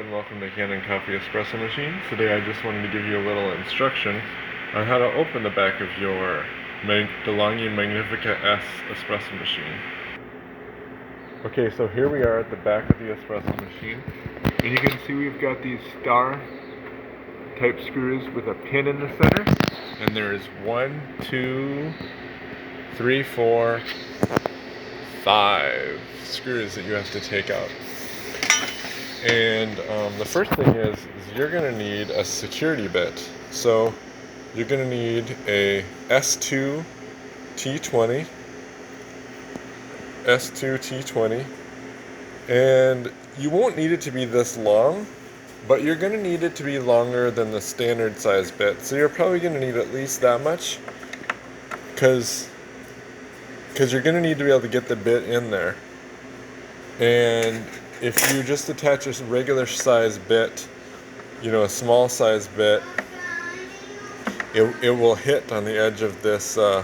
and welcome to Kanen Coffee Espresso Machine. Today I just wanted to give you a little instruction on how to open the back of your DeLonghi Magnifica S espresso machine. Okay, so here we are at the back of the espresso machine, and you can see we've got these star type screws with a pin in the center, and there is 1, 2, 3, 4, 5 screws that you have to take out. And the first thing is you're going to need a security bit. So you're going to need a S2 T20, and you won't need it to be this long, but you're going to need it to be longer than the standard size bit. So you're probably going to need at least that much, because you're going to need to be able to get the bit in there. And if you just attach a regular size bit, a small size bit, it will hit on the edge of this, it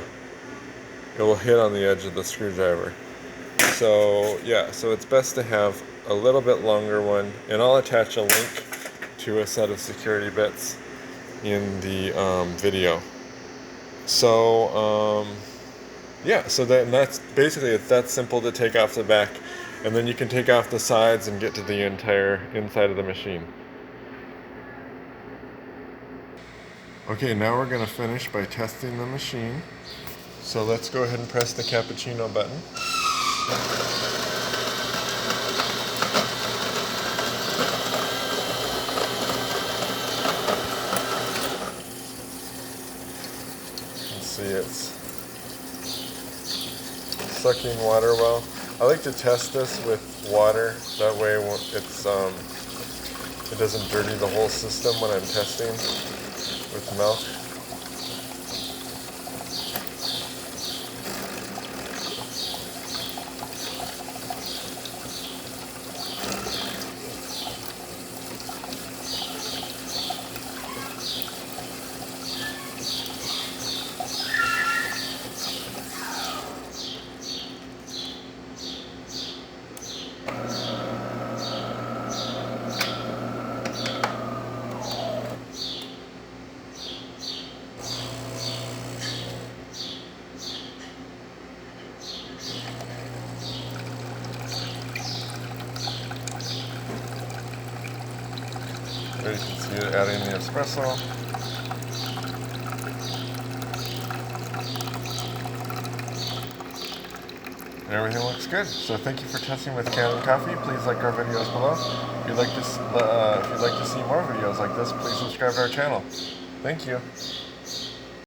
will hit on the edge of the screwdriver. So yeah, so it's best to have a little bit longer one, and I'll attach a link to a set of security bits in the video. So yeah, so that's basically, it's that simple to take off the back, and then you can take off the sides and get to the entire inside of the machine. Okay, now we're going to finish by testing the machine. So let's go ahead and press the cappuccino button. Let's see, it's sucking water well. I like to test this with water, that way it doesn't dirty the whole system when I'm testing with milk. There you can see it adding the espresso. And everything looks good. So thank you for testing with Kanen Coffee. Please like our videos below. If you'd like to see more videos like this, please subscribe to our channel. Thank you.